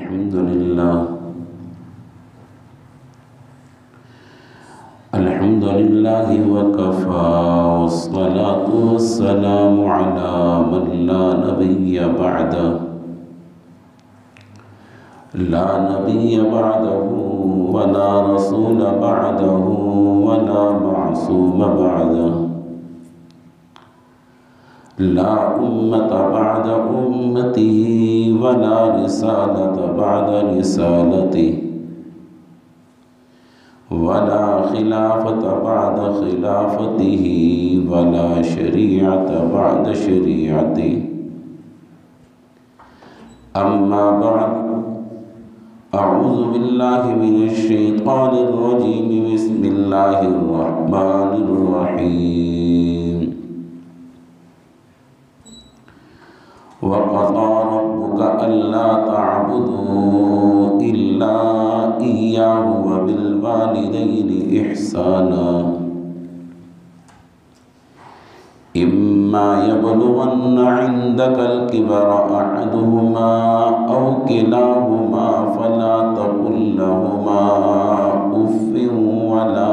अल्हम्दुलिल्लाह वकफ़ा वस्सलातु वस्सलामु अला मन ला नबिय्य बअदहु ला नबिय्य बअदहु वला रसूल बअदहु वला मअसूम बअदहु ला उम्मत बअद उम्मतिही वला रिसालत बअद रिसालतिही वला खिलाफत बअद खिलाफतिही वला शरीअत बअद शरीअतिही अम्मा बअद अऊज़ु बिल्लाहि मिनश शैतानिर रजीम बिस्मिल्लाहिर रहमानिर रहीम वक़ज़ा रब्बुका अल्ला तअबुदू इल्ला इय्याहु व बिल वालिदैनि इहसाना इम्मा यबलुगन्ना इंदकल किबरा अहदुहुमा औ किलाहुमा फला तक़ुल लहुमा उफ़्फ़िन वला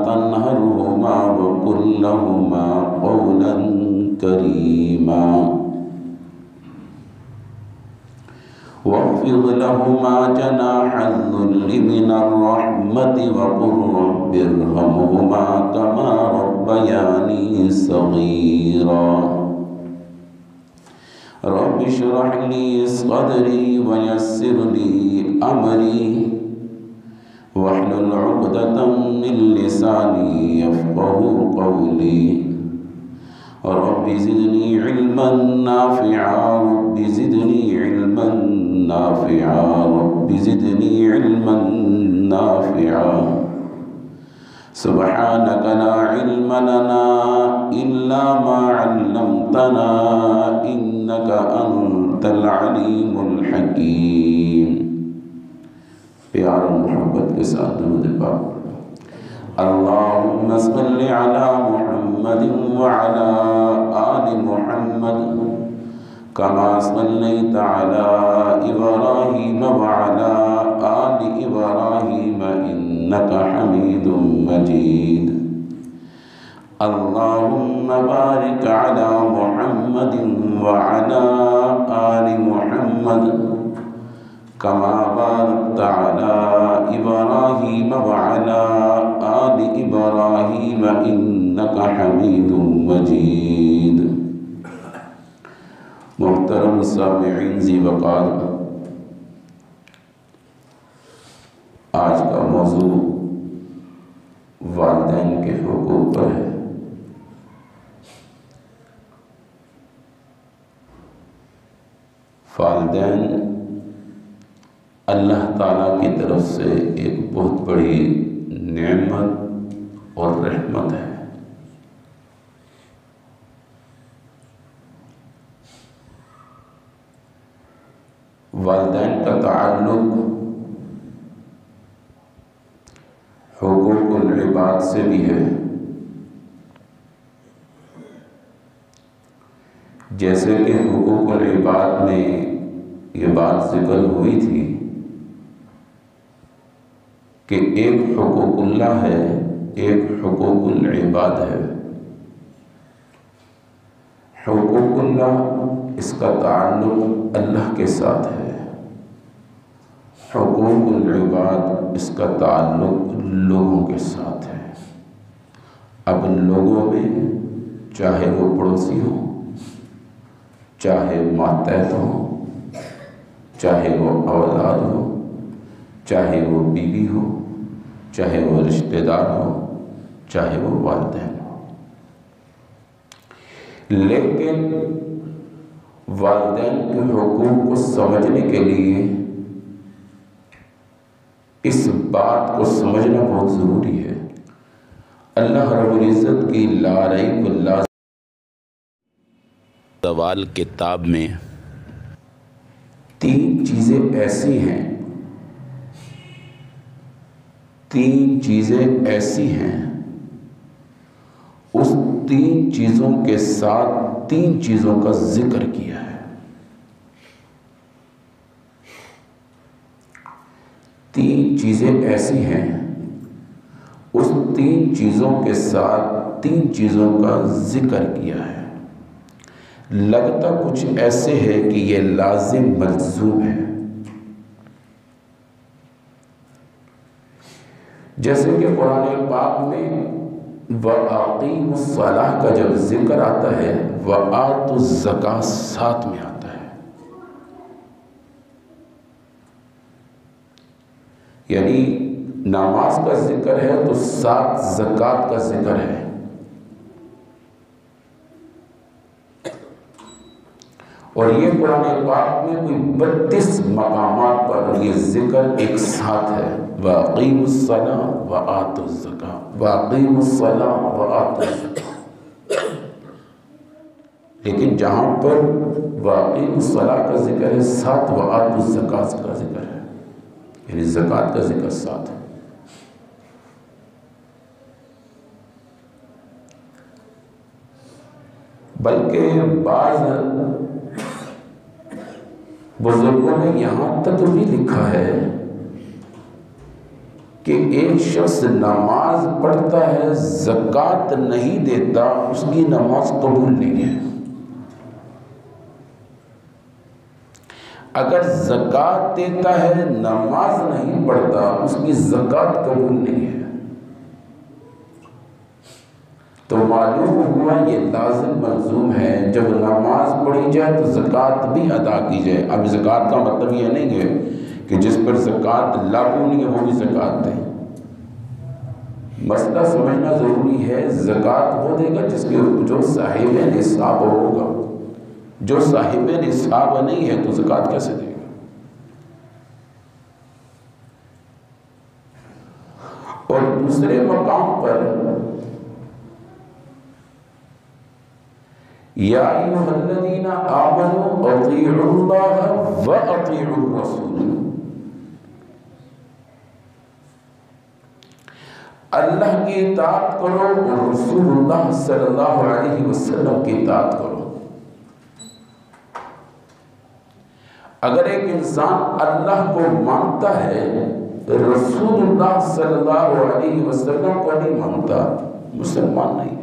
तनहरहुमा वक़ुल लहुमा क़ौलन करीमा वख़्फ़िज़ लहुमा जनाहज़्ज़ुल्लि मिनर रहमति वक़ुल रब्बिरहमहुमा कमा रब्बयानी सग़ीरा रब्बि इश्रह ली सदरी वयस्सिर ली अमरी वहलुल उक़दतम मिन लिसानी यफ़क़हू क़ौली रब्बि ज़िदनी इल्मन नाफ़िआ रब्बि ज़िदनी इल्मन नाफ़िआ रब्बि ज़िदनी इल्मन नाफ़िआ सुब्हानक ला इल्म लना इल्ला मा अल्लमतना इन्नका अंतल अलीमुल हकीम। प्यार और मोहब्बत के साथ दुरूद पाक अल्लाहुम्मा सल्लि अला मुहम्मदिन व अला आलि मुहम्मद कमा सल्लैता अला इब्राहीम व अला आलि इब्राहीम इन्नका हमीदुम मजीद। अल्लाहुम्मा बारिक अला मुहम्मदिन व अला आलि मुहम्मद कमा बारकता अला इब्राहीम व अला आलि इब्राहीम इन्नका हमीदुम मजीद। मुहतरम सामिईन ज़ी वक़ार, आज का मौजू वालिदैन के हुकूक पर है। वालिदैन अल्लाह ताला की तरफ से एक बहुत बड़ी नेमत और रहमत है। वालिदैन का ताल्लुक हुकूकुल इबाद से भी है। जैसे कि हुकूकुल इबाद में ये बात जिक्र हुई थी कि एक हुकूकुल्लाह है, एक हुकूकुल इबाद है। हुकूकुल्लाह इसका ताल्लुक अल्लाह के साथ है, हुकूकुल इबाद इसका ताल्लुक लोगों के साथ है। अब लोगों में चाहे वो पड़ोसी हो, चाहे मातहत हो, चाहे वो औलाद हो, चाहे वो बीवी हो, चाहे वो रिश्तेदार हो, चाहे वो वालिदैन हो, लेकिन वालिदैन के हुकूक को समझने के लिए इस बात को समझना बहुत ज़रूरी है। अल्लाह रब्बुल इज़्ज़त की ला रैब ला ज़वाल किताब में तीन चीज़ें ऐसी हैं, तीन चीज़ें ऐसी हैं, उस तीन चीज़ों के साथ तीन चीज़ों का जिक्र किया है। तीन चीज़ें ऐसी हैं, उस तीन चीज़ों के साथ तीन चीज़ों का जिक्र किया है। लगता कुछ ऐसे है कि ये लाजिम मलज़ूम है। जैसे कि कुरान पाक में वआक़ीमुस्सलाह का जब जिक्र आता है, वआतुज़्ज़कात साथ में आता है। यानी नमाज का जिक्र है तो साथ ज़कात का जिक्र है। और ये कुरान पाक में कोई 32 मकामात पर ये जिक्र एक साथ है। वअक़ीमुस्सलाह वआतुज़्ज़कात, वअक़ीमुस्सलाह वआतुज़्ज़कात। लेकिन जहाँ पर वअक़ीमुस्सलाह का जिक्र है, साथ वआतुज़्ज़कात का जिक्र है, यानी ज़कात का जिक्र साथ है। बल्कि बाज़ बुजुर्गों ने यहाँ तक भी लिखा है कि एक शख्स नमाज पढ़ता है, ज़कात नहीं देता, उसकी नमाज कबूल नहीं है। अगर ज़कात देता है, नमाज नहीं पढ़ता, उसकी ज़कात कबूल नहीं है। तो मालूम हुआ ये लाज़िम मलज़ूम है, जब नमाज पढ़ी जाए तो ज़कात भी अदा की जाए। अब ज़कात का मतलब ये नहीं है कि जिस पर ज़कात लागू नहीं है वो भी ज़कात दें। मसला समझना ज़रूरी है। ज़कात वो देगा जिसके जो साहिब निसाब होगा। जो साहिब निसाब नहीं है तो ज़कात कैसे देगा? और दूसरे मकाम पर या अय्युहल्लज़ीना आमनू अतीउल्लाह व अतीउर रसूल, अल्लाह की इताअत करो और रसूलुल्लाह सल्लल्लाहु अलैहि वसल्लम की इताअत करो। अगर एक इंसान अल्लाह को मानता है, रसूलुल्लाह सल्लल्लाहु अलैहि वसल्लम को नहीं मानता, मुसलमान नहीं है।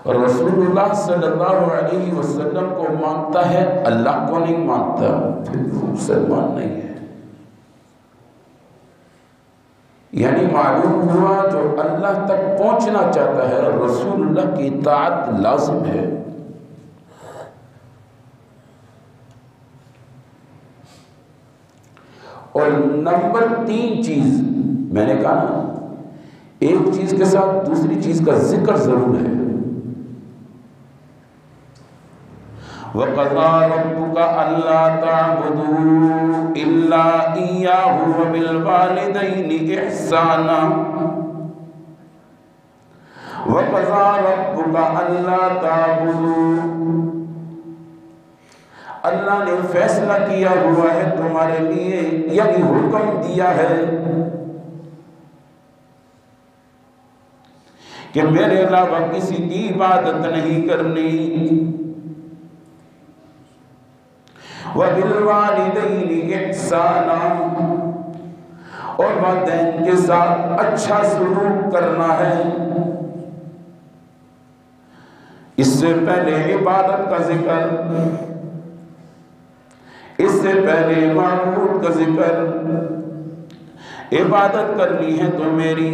और रसूलुल्लाह सल्लल्लाहु अलैहि वसल्लम को मानता है, अल्लाह को नहीं मानता, फिर वो मुसलमान नहीं है। यानी मालूम हुआ जो अल्लाह तक पहुंचना चाहता है, रसूलुल्लाह की इताअत लाजिम है। और नंबर 3 चीज मैंने कहा ना, एक चीज के साथ दूसरी चीज का जिक्र जरूर है। वक़ज़ा रब्बुका अल्ला तअबुदू इल्ला इय्याहु व बिल वालिदैनि इहसाना। वक़ज़ा रब्बुका अल्ला तअबुदू, अल्लाह ने फैसला किया हुआ है तुम्हारे लिए, यानी हुक्म दिया है कि मेरे अलावा किसी की इबादत नहीं करनी। वबिलवालिदैनि इहसाना, और वालिदैन के साथ अच्छा सलूक करना है। इससे पहले इबादत का जिक्र, इससे पहले माबूद का जिक्र। इबादत करनी है तो मेरी,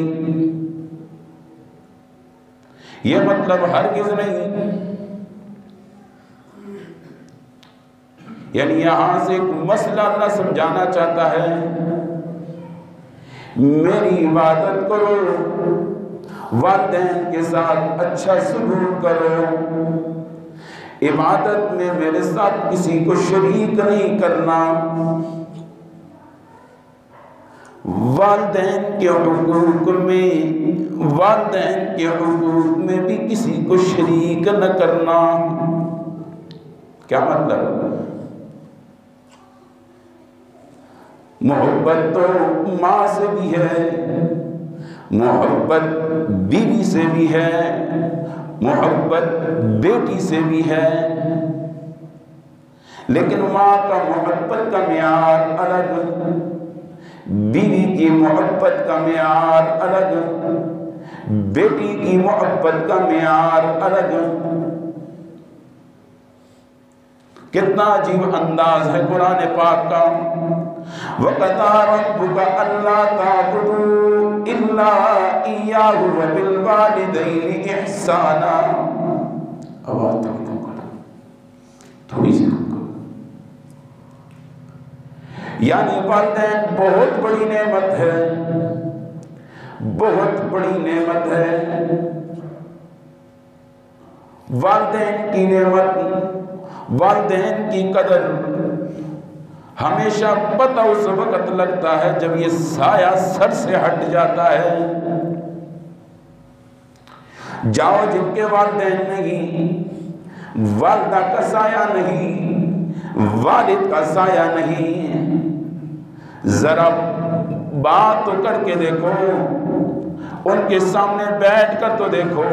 ये मतलब हरगिज़ नहीं। यानी यहां से एक मसला अल्लाह समझाना चाहता है, मेरी इबादत करो, वालिदैन के साथ अच्छा सलूक करो, इबादत में मेरे साथ किसी को शरीक नहीं करना, वालिदैन के हुकूक में भी किसी को शरीक न करना। क्या मतलब? मोहब्बत तो माँ से भी है, मोहब्बत बीवी से भी है, मोहब्बत बेटी से भी है, लेकिन माँ का मोहब्बत का मेयार अलग, बीवी की मोहब्बत का मेयार अलग, बेटी की मोहब्बत का मेयार अलग। कितना अजीब अंदाज है कुरान पाक का। वक़ज़ा रब्बुका अल्ला ताबुदू इल्ला इय्याहु व बिल वालिदैनि इहसाना। आवाज़ तक कम करो, थोड़ी सी कम करो। यानी वालिदैन बहुत बड़ी नेमत है, बहुत बड़ी नेमत है। वालिदैन की नेमत, वालिदैन की कदर हमेशा पता उस वक्त लगता है जब ये साया सर से हट जाता है। जाओ जिनके वालिदैन नहीं, वालिदा का साया नहीं, वालिद का साया नहीं, जरा बात तो करके देखो, उनके सामने बैठ कर तो देखो,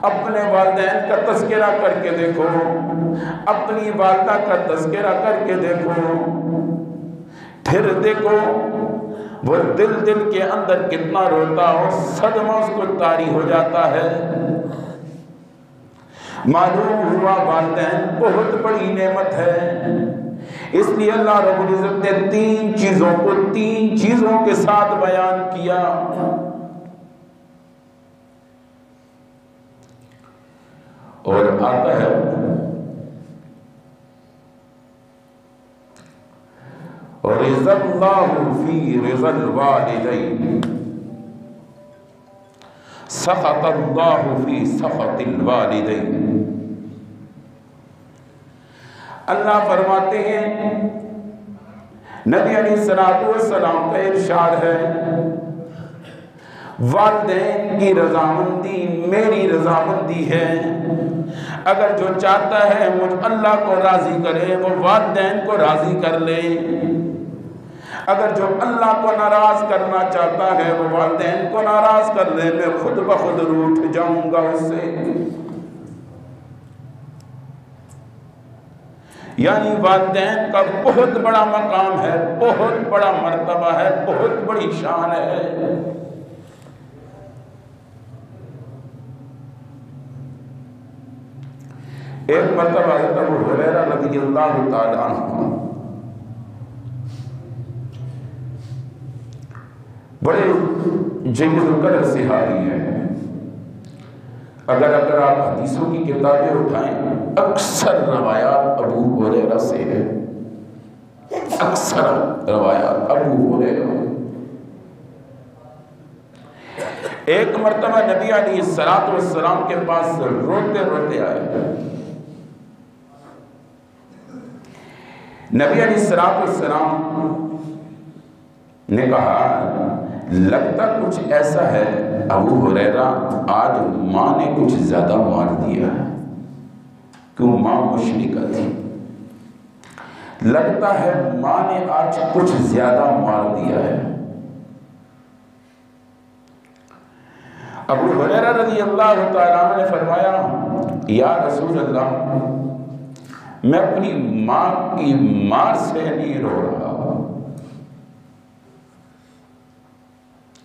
अपने वालिदैन का तज़किरा करके देखो, अपनी वालिदा का तज़किरा करके देखो, फिर देखो वो दिल के अंदर कितना रोता और सदमा उसको तारी हो जाता है। मालूम हुआ वालिदैन बहुत बड़ी नेमत है। इसलिए अल्लाह रब्बुल इज़्ज़त ने तीन चीजों को तीन चीजों के साथ बयान किया। और आता है रिज़ल्लाहु फी रिज़ल वालिदैन सख़तल्लाहु फी सख़तिल वालिदैन। अल्लाह फरमाते हैं, नबी अलैहिस्सलातु वस्सलाम का इरशाद है, वालिदैन की रज़ामंदी मेरी रज़ामंदी है। अगर जो चाहता है मुझ अल्लाह को राज़ी करे वो वालिदैन को राज़ी कर ले। अगर जो अल्लाह को नाराज़ करना चाहता है वो वालिदैन को नाराज़ कर ले। मैं खुद ब खुद रूठ जाऊंगा उससे। यानी वालिदैन का बहुत बड़ा मकाम है, बहुत बड़ा मर्तबा है, बहुत बड़ी शान है। एक मर्तबा अबू हुरैरा रज़ियल्लाहु ताला अन्हु बड़े जय्यद सिहारी हैं। अगर आप हदीसों की किताबें उठाएं, अक्सर रवायात अबू हुरैरा से है, अक्सर रवायात अबू हुरैरा। एक मर्तबा नबी अलैहिस्सलातु वस्सलाम के पास रोते रोते आए। नबी अलैहिस्सलातु वस्सलाम ने कहा, लगता कुछ ऐसा है अबू हुरैरा, आज माँ ने कुछ ज्यादा मार दिया है। क्यों? माँ मुशरिका थी। लगता है माँ ने आज कुछ ज्यादा मार दिया है। अबू हुरैरा रज़ियल्लाहु ताला अन्हु ने फरमाया, या रसूल अल्लाह, मैं अपनी माँ की मार से नहीं रो रहा,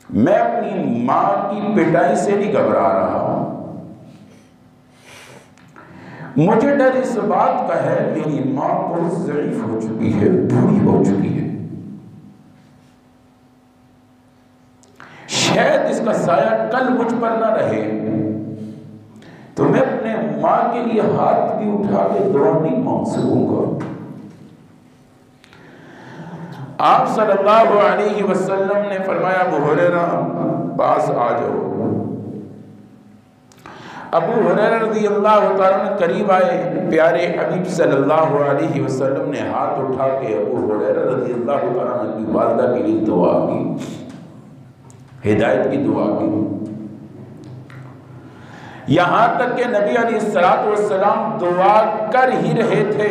मैं अपनी माँ की पिटाई से नहीं घबरा रहा हूं। मुझे डर इस बात का है, मेरी माँ बहुत ज़ईफ़ हो चुकी है, बूढ़ी हो चुकी है, शायद इसका साया कल मुझ पर ना रहे, तो मैं अपने माँ के लिए हाथ भी उठा के दुआ नहीं मांग सकूंगा। आप सल्लल्लाहु अलैहि वसल्लम ने फरमाया, अबू हुरैरा पास आ जाओ। अबू हुरैरा रज़ियल्लाहु ताला अन्हु करीब आए। प्यारे हबीब सल्लल्लाहु अलैहि वसल्लम ने हाथ उठा के अबू हुरैरा रज़ियल्लाहु ताला अन्हु की वालिदा के लिए दुआ की, हिदायत की दुआ की। यहां तक कि नबी अलैहिस्सलातु वस्सलाम दुआ कर ही रहे थे,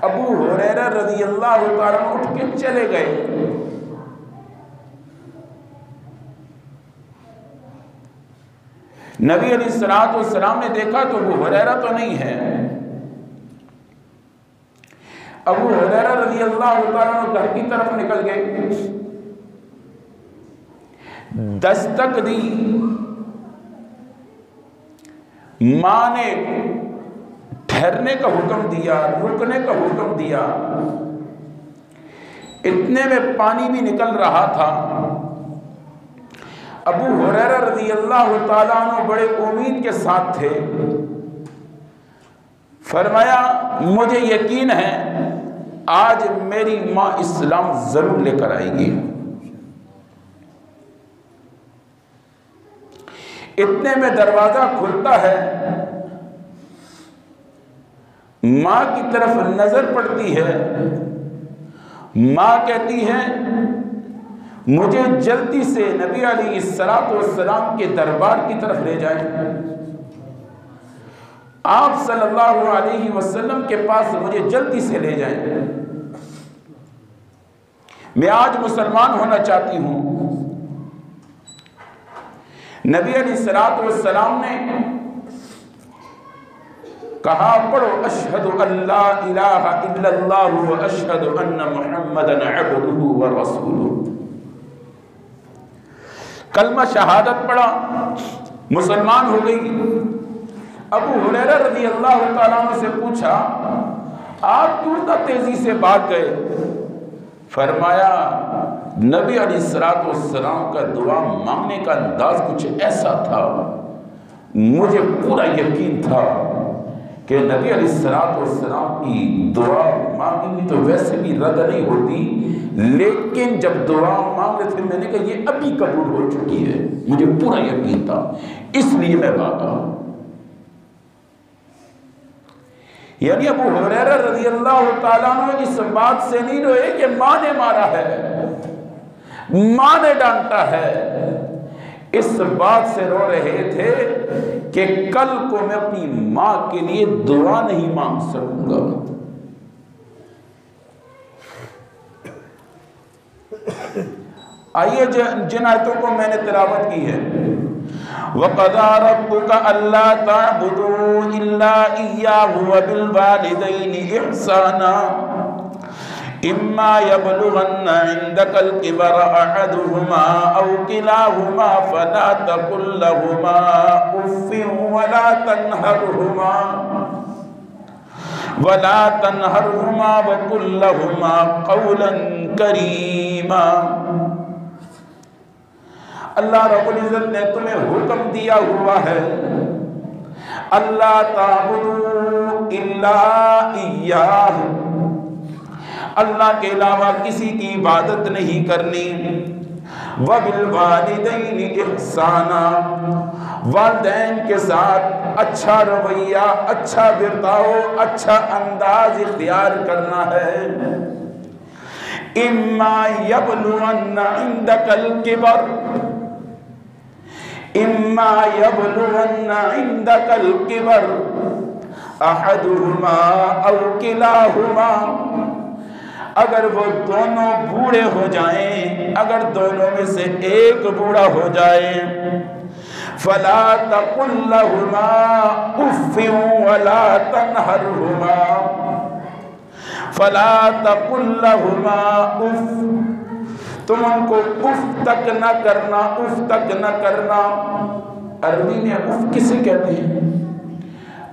अबू हुरैरा रज़ियल्लाहु ताला अन्हु उठ के चले गए। नबी अलैहिस्सलाम ने देखा तो अबू हुरैरा तो नहीं है। अबू हुरैरा रज़ियल्लाहु ताला अन्हु घर की तरफ निकल गए, दस्तक दी, मां ने ठहरने का हुक्म दिया, रुकने का हुक्म दिया। इतने में पानी भी निकल रहा था। अबू हुरैरा रज़ियल्लाहु ताला अन्हु बड़े उम्मीद के साथ थे। फरमाया मुझे यकीन है आज मेरी मां इस्लाम जरूर लेकर आएगी। इतने में दरवाजा खुलता है, मां की तरफ नजर पड़ती है। मां कहती है मुझे जल्दी से नबी अलैहिस्सलाम के दरबार की तरफ ले जाएं, आप सल्लल्लाहु अलैहि वसल्लम के पास मुझे जल्दी से ले जाएं। मैं आज मुसलमान होना चाहती हूं। नबी अलैहिस्सलाम ने कहा पढ़ो अशहदु अल्ला इलाहा इल्लल्लाह व अशहदु अन्ना मुहम्मदन अब्दुहु व रसूलुहु। कलमा शहादत पढ़ा, मुसलमान हो गई। अबू हुरैरा रज़ियल्लाहु ताला अन्हु से पूछा आप क्यों इतना तेजी से भाग गए? फरमाया नबी अलैहिस्सलाम का दुआ मांगने का अंदाज कुछ ऐसा था, मुझे पूरा यकीन था कि नबी अलैहिस्सलाम की दुआ मांगी तो वैसे भी रद्द नहीं होती, लेकिन जब दुआ मांग रहे थे मैंने कहा ये अभी कबूल हो चुकी है, मुझे पूरा यकीन था, इसलिए मैं भागा। यानी अबू हुरैरा रज़ियल्लाहु ताला अन्हु इस बात से नहीं रोए कि मां ने मारा है, मां ने डांटा है, इस बात से रो रहे थे कि कल को मैं अपनी मां के लिए दुआ नहीं मांग सकूंगा। आइए जिन आयतों को मैंने तिलावत की है, वक़ज़ा रब्बुका अल्ला तअबुदू इल्ला इय्याहु व बिल वालिदैनि इहसाना इम्मा यबलुगन्ना इंदकल किबर अहदुहुमा औ किलाहुमा फला तकुल लहुमा उफ़्फ़िन वला तन्हरहुमा वकुल लहुमा क़ौलन करीमा। अल्लाह रब्बुल इज़्ज़त ने तुम्हें हुक्म दिया हुआ है अल्लाह ताबुदू इल्ला इय्याहु, अल्लाह के अलावा किसी की इबादत नहीं करनी। व बिल वालिदैनि इहसाना, वालिदैन के साथ अच्छा रवैया, अच्छा बर्ताव, अच्छा अंदाज इख्तियार करना है। इम्मा यबलुगन्ना इंदकल किबर, इम्मा यबलुगन्ना इंदकल किबर अहदुहुमा औ किलाहुमा, अगर वो दोनों बूढ़े हो जाएं, अगर दोनों में से एक बूढ़ा हो जाए, फला तकुल लहुमा उफ़्फ़िन वला तन्हरहुमा, फला तकुल लहुमा उफ़्फ़, तुम उनको उफ़ तक न करना, उफ़ तक न करना। अरबी में उफ़ किसे कहते हैं?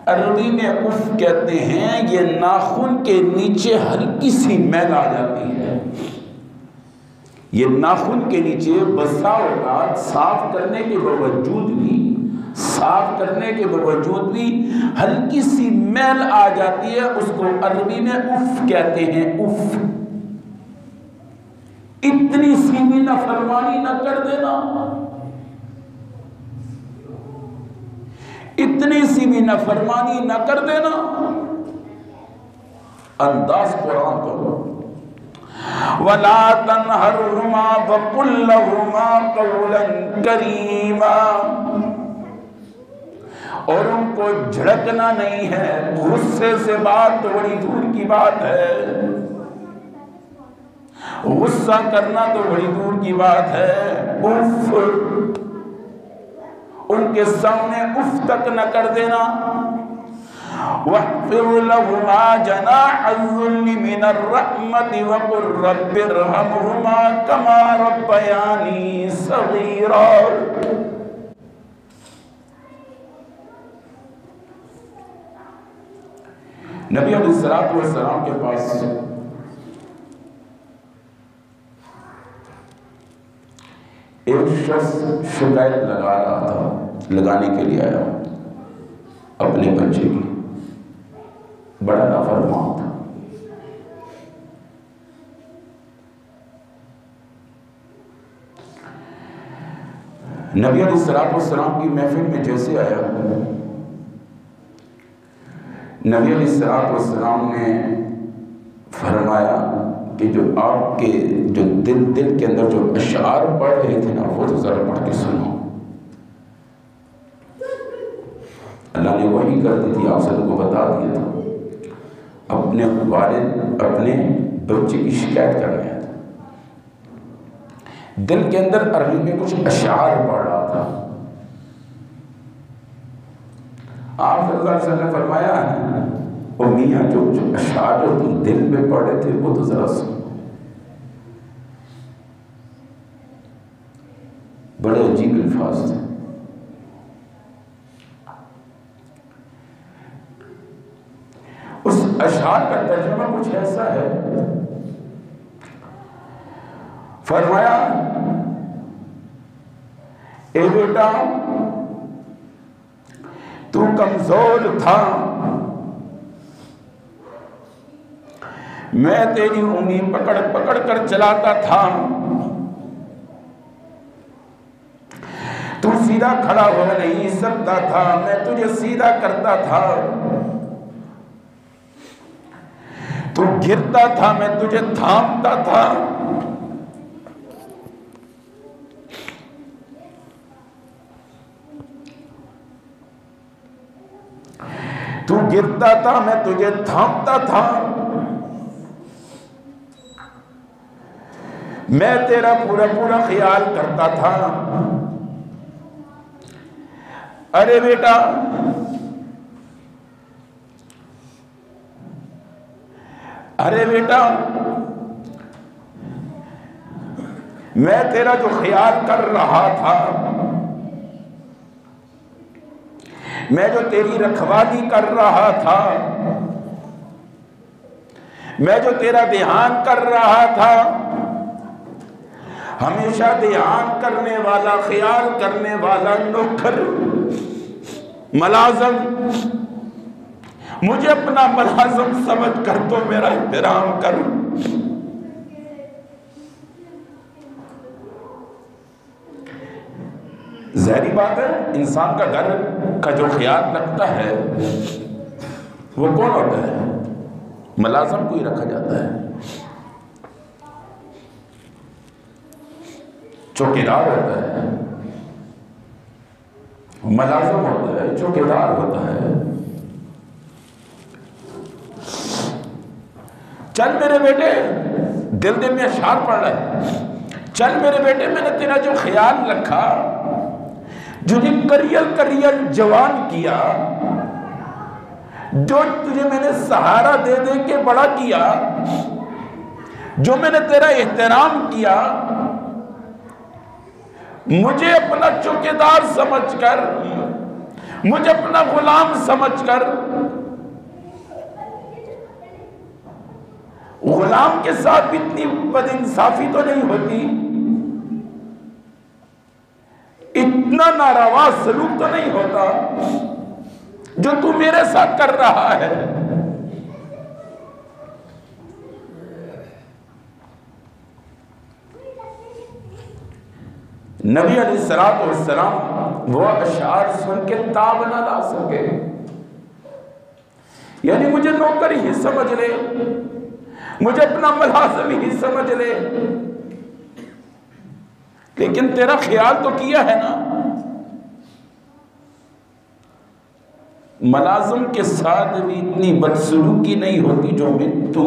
अरबी में उफ़ कहते हैं ये नाखून के नीचे हल्की सी मैल आ जाती है। ये नाखून के नीचे बसा औकात साफ करने के बावजूद भी, साफ करने के बावजूद भी हल्की सी मैल आ जाती है, उसको अरबी में उफ़ कहते हैं। उफ़, इतनी सी भी नाफरमानी न कर देना, इतनी सी भी नाफरमानी न कर देना। अंदाज कुरान करो। वला तन्हरहुमा वकुल लहुमा क़ौलन करीमा, और उनको झड़कना नहीं है, गुस्से से बात तो बड़ी दूर की बात है, गुस्सा करना तो बड़ी दूर की बात है। उफ उनके सामने उफ तक न कर देना। वक़्फ़िर लहुमा जनाअज़्ज़ुल्लि मिनर रहमति वक़ुल रब्बिरहमहुमा कमा रब्बयानी सग़ीरा। नबी अलैहिस्सलातु वस्सलाम के पास एक शख्स शिकायत लगाने के लिए आया अपने बच्चे की, बड़ा नाफरमान था। नबी अलैहिस्सलातु वस्सलाम की महफिल में जैसे आया, नबी अलैहिस्सलातु वस्सलाम ने फरमाया कि जो आपके जो दिल के अंदर जो अशआर पढ़ रहे थे ना, वो तो जरा पढ़ के सुनो। अल्लाह ने वही कर दी थी, आप सबको बता दिया था। अपने वालिद अपने बच्चे की शिकायत कर रहे थे, दिल के अंदर अरबी में कुछ अशआर पढ़ रहा था। आप सल्लल्लाहु अलैहि वसल्लम ने फरमाया, ओ मियाँ, जो अशआर जो तुम दिल में पढ़े थे वो तो जरा सुनो। बड़े अजीब अल्फाज थे। उस अशआर का तर्जुमा कुछ ऐसा है, फरमाया, ए बेटा, तू कमजोर था, मैं तेरी उंगली पकड़ पकड़ कर चलाता था, तू सीधा खड़ा हो नहीं सकता था, मैं तुझे सीधा करता था, तू गिरता था, मैं तुझे थामता था, तू गिरता था, मैं तुझे थामता था, मैं तेरा पूरा पूरा ख्याल करता था। अरे बेटा, अरे बेटा, मैं तेरा जो ख्याल कर रहा था, मैं जो तेरी रखवाली कर रहा था, मैं जो तेरा ध्यान कर रहा था, हमेशा ध्यान करने वाला, ख्याल करने वाला नौकर, मुलाज़िम, मुझे अपना मुलाज़िम समझ कर तो मेरा एहतराम कर। ज़ाहिरी बात है, इंसान का घर का जो ख्याल रखता है वो कौन होता है? मुलाज़िम को ही रखा जाता है, चौकीदार होता है, मुलाज़िम होता है, चौकीदार होता है। चल मेरे बेटे, दिल में अशआर पड़ रहा है, चल मेरे बेटे, मैंने तेरा जो ख्याल रखा, तुझे करियल जवान किया, जो तुझे मैंने सहारा दे दे के बड़ा किया, जो मैंने तेरा एहतराम किया, मुझे अपना चौकीदार समझकर, मुझे अपना गुलाम समझकर, गुलाम के साथ इतनी बदइंसाफी तो नहीं होती, इतना नारवा सलूक तो नहीं होता जो तू मेरे साथ कर रहा है। नबी अलैहिस्सलातु वस्सलाम वो अशआर सुन के ताब न ला सके, यानी मुझे नौकर ही समझ ले, मुझे अपना मुलाज़िम ही समझ ले, लेकिन तेरा ख्याल तो किया है ना। मुलाज़िम के साथ भी इतनी बदसलूकी नहीं होती जो तुम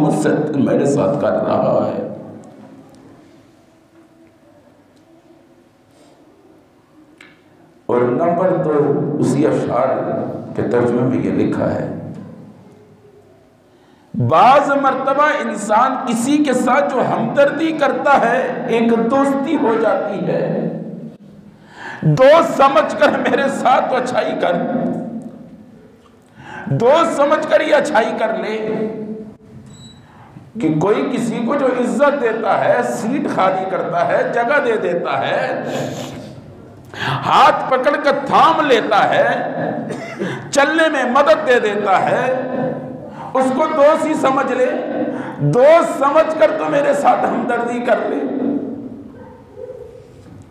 मेरे साथ कर रहा है। और नंबर 2 उसी अशार के तर्जुमे में ये लिखा है, बाज मर्तबा इंसान किसी के साथ जो हमदर्दी करता है एक दोस्ती हो जाती है। दोस्त समझकर मेरे साथ तो अच्छाई कर, दोस्त समझकर ही अच्छाई कर ले। कि कोई किसी को जो इज्जत देता है, सीट खाली करता है, जगह दे देता है, हाथ पकड़कर थाम लेता है, चलने में मदद दे देता है, उसको दोस्त ही समझ ले। दोस्त समझकर तो मेरे साथ हमदर्दी कर ले।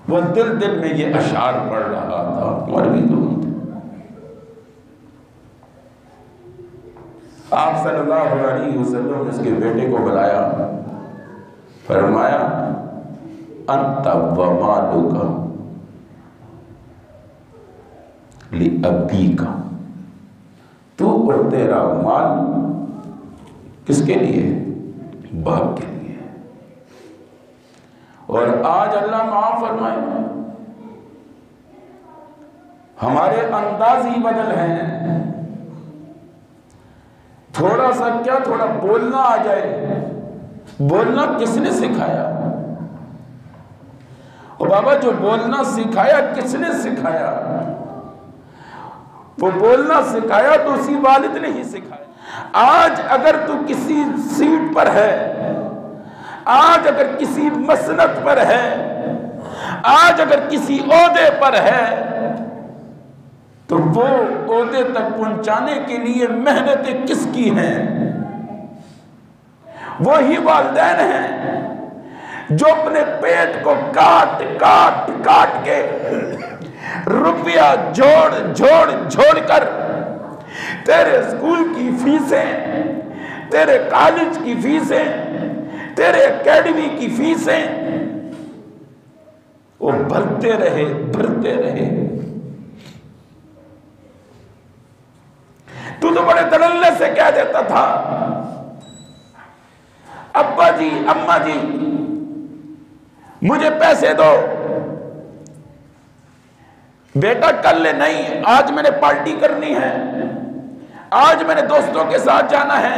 वो दिल दिल में ये अशार पढ़ रहा था। मर भी तो आप सल्लल्लाहु अलैहि वसल्लम ने उसके बेटे को बुलाया, फरमाया अंत व मालुका लि अबीका, तू और तेरा माल किसके लिए? बाप के लिए। और आज अल्लाह माफ फरमाए, हमारे अंदाज ही बदल हैं। थोड़ा सा क्या, थोड़ा बोलना आ जाए, बोलना किसने सिखाया? और बाबा जो बोलना सिखाया किसने सिखाया? वो बोलना सिखाया तो उसी वालिद ने ही सिखाया। आज अगर तू किसी सीट पर है, आज अगर किसी मसनद पर है, आज अगर किसी ओहदे पर है, तो वो ओहदे तक पहुंचाने के लिए मेहनतें किसकी हैं? वो ही वालिदैन हैं जो अपने पेट को काट काट काट के रुपया जोड़ जोड़ जोड़ कर तेरे स्कूल की फीसें, तेरे कॉलेज की फीसें, तेरे एकेडमी की फीसें वो भरते रहे भरते रहे। तू तो बड़े दलल्ले से कह देता था, अब्बा जी अम्मा जी मुझे पैसे दो। बेटा कर ले, नहीं आज मैंने पार्टी करनी है, आज मैंने दोस्तों के साथ जाना है।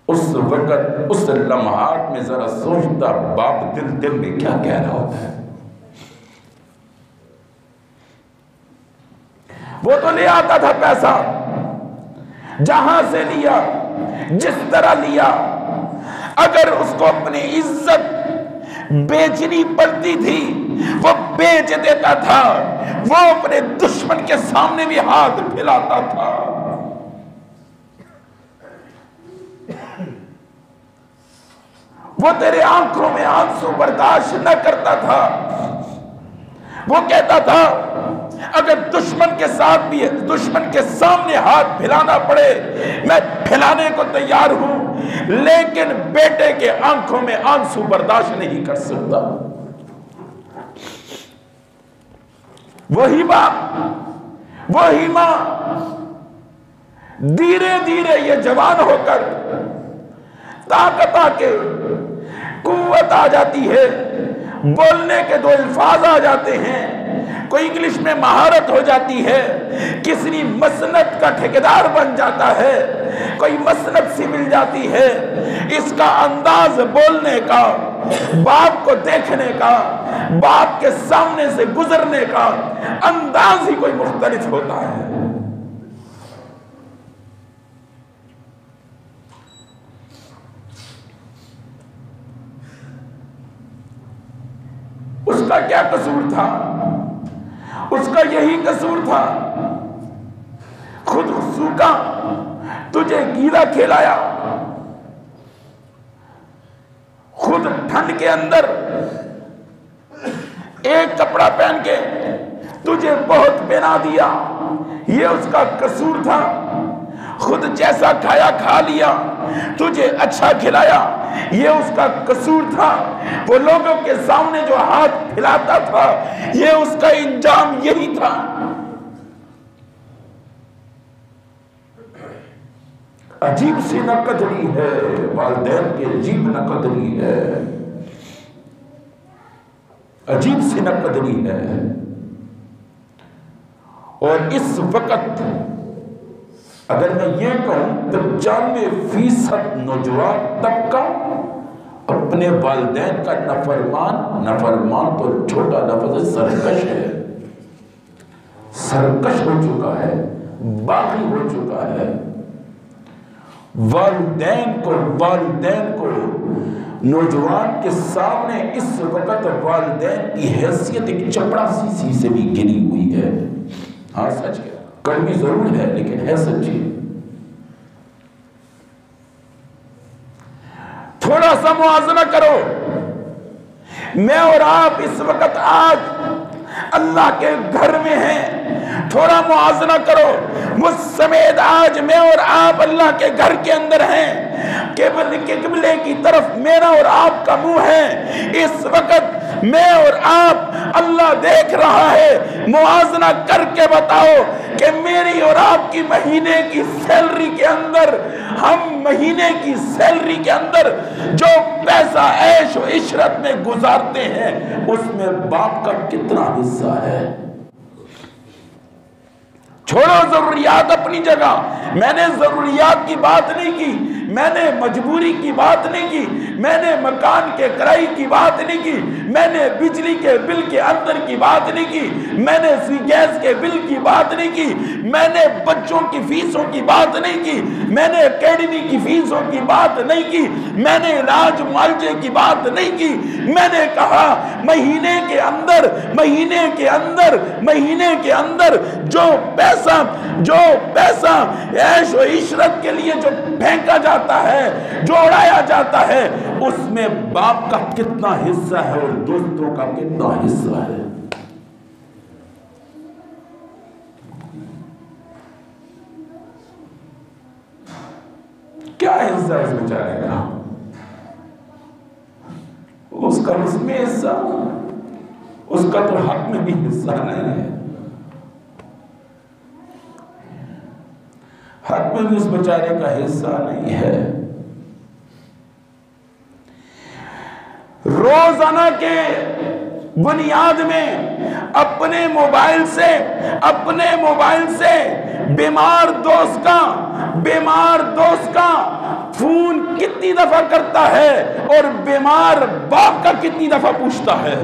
उस वक्त उस लम्हात में जरा सोचता बाप दिल दिल में क्या कह रहा होता है। वो तो ले आता था पैसा, जहां से लिया, जिस तरह लिया, अगर उसको अपनी इज्जत बेचनी पड़ती थी वो बेच देता था। वो अपने दुश्मन के सामने भी हाथ फैलाता था। वो तेरे आंखों में आंसू बर्दाश्त न करता था। वो कहता था अगर दुश्मन के साथ भी, दुश्मन के सामने हाथ फैलाना पड़े मैं फैलाने को तैयार हूं, लेकिन बेटे के आंखों में आंसू बर्दाश्त नहीं कर सकता। वही बाप, वही मां धीरे धीरे ये जवान होकर ताकत आके कुव्वत आ जाती है, बोलने के दो अल्फाज आ जाते हैं, कोई इंग्लिश में महारत हो जाती है, किसी मसनद का ठेकेदार बन जाता है, कोई मसनद सी मिल जाती है। इसका अंदाज बोलने का, बाप को देखने का, बाप के सामने से गुजरने का अंदाज ही कोई मुख्तलिफ होता है। उसका क्या कसूर था? उसका यही कसूर था, खुद सूखा, तुझे गीला खिलाया, खुद ठंड के अंदर एक कपड़ा पहन के तुझे बहुत पहना दिया, ये उसका कसूर था। खुद जैसा खाया खा लिया, तुझे अच्छा खिलाया, ये उसका कसूर था। वो लोगों के सामने जो हाथ फैलाता था, ये उसका इंजाम यही था। अजीब सी नकदरी है, वालिदैन की अजीब नकदरी है। अजीब सी नकदरी है। और इस वक्त अगर मैं ये कहूं 95% नौजवान तबका अपने वालिदैन का नफरमान तो छोटा लफ्ज़ सरकश है, सरकश हो चुका है, बागी हो चुका है। वालिदैन को नौजवान के सामने इस वक्त वालिदैन की हैसियत एक चपड़ासी सी से भी गिरी हुई है। हाँ सच है, कड़वी जरूर है लेकिन है सच्ची। थोड़ा सा मुआवजा करो। मैं और आप इस वक्त आज अल्लाह के घर में हैं, थोड़ा मुआवजा करो। मुझ समेत आज मैं और आप अल्लाह के घर के अंदर हैं। किबले की तरफ मेरा और आपका मुंह है। इस वक्त मैं और आप अल्लाह देख रहा है। मुआवजा करके बताओ कि मेरी और आपकी महीने की सैलरी के अंदर, हम महीने की सैलरी के अंदर जो पैसा ऐश और इशरत में गुजारते हैं उसमें बाप का कितना हिस्सा है? छोड़ो जरूरियात अपनी जगह। मैंने जरूरियात की बात नहीं की, मैंने मजबूरी की बात नहीं की, मैंने मकान के किराए की बात नहीं की, मैंने बिजली के बिल के अंदर की बात नहीं की, मैंने गैस के बिल की बात नहीं की, मैंने बच्चों की फीसों की बात नहीं की, मैंने एकेडमी की फीसों की बात नहीं की, मैंने इलाज मुआवजे की बात नहीं की। मैंने कहा महीने के अंदर जो पैसा ऐश और इशरत के लिए जो फेंका जाता है, जो उड़ाया जाता है, उसमें बाप का कितना हिस्सा है और दोस्तों का कितना हिस्सा है? क्या हिस्सा है उस बेचारे का? उसका उसमें हिस्सा, उसका तो हक में भी हिस्सा नहीं है। हक में भी उस बेचारे का हिस्सा नहीं है। रोजाना के बुनियाद में अपने मोबाइल से बीमार दोस्त का फोन कितनी दफा करता है और बीमार बाप का कितनी दफा पूछता है।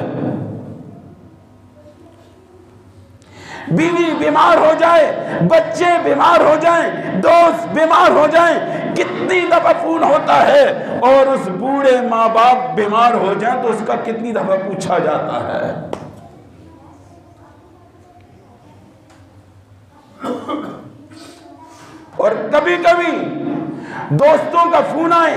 बीवी बीमार हो जाए, बच्चे बीमार हो जाएं, दोस्त बीमार हो जाएं, कितनी दफा फोन होता है। और उस बूढ़े माँ बाप बीमार हो जाएं तो उसका कितनी दफा पूछा जाता है। और कभी कभी दोस्तों का फोन आए,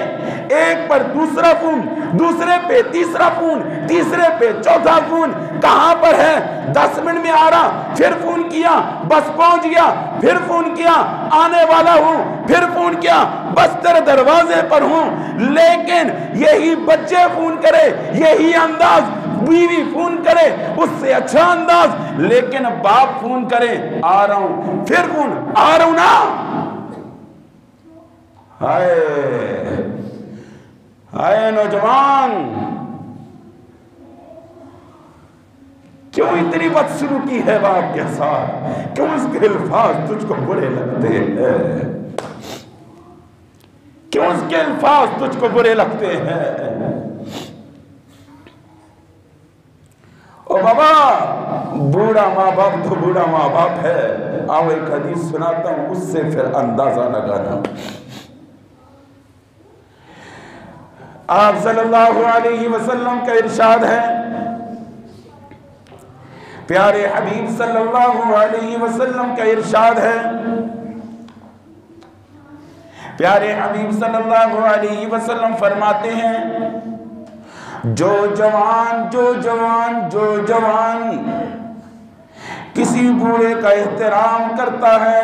एक पर दूसरा फोन, दूसरे पे तीसरा फोन, तीसरे पे चौथा फोन, कहां पर है? 10 मिनट में आ रहा, फिर फोन किया, बस पहुंच गया, फिर फोन किया, आने वाला हूं, फिर फोन किया, बस तेरे दरवाजे पर हूं। लेकिन यही बच्चे फोन करे, यही अंदाज बीवी फोन करे, उससे अच्छा अंदाज, लेकिन बाप फोन करे, आ रहा हूं, फिर फोन, आ रहा हूं ना। हाय हाय नौजवान, क्यों इतनी बदसलूकी है बाप के साथ? क्यों इसके अल्फाज तुझको बुरे लगते हैं? क्यों इसके अल्फाज तुझको बुरे लगते हैं? ओ बाबा, बूढ़ा माँ बाप तो बूढ़ा माँ बाप है। आओ एक हदीस सुनाता हूं, उससे फिर अंदाजा लगाना। आप सल्लल्लाहु अलैहि वसल्लम का इरशाद है, प्यारे हबीब सल्लल्लाहु अलैहि वसल्लम का इरशाद है, प्यारे हबीब सल्लल्लाहु अलैहि वसल्लम फरमाते हैं, जो जवान किसी बूढ़े का एहतराम करता है,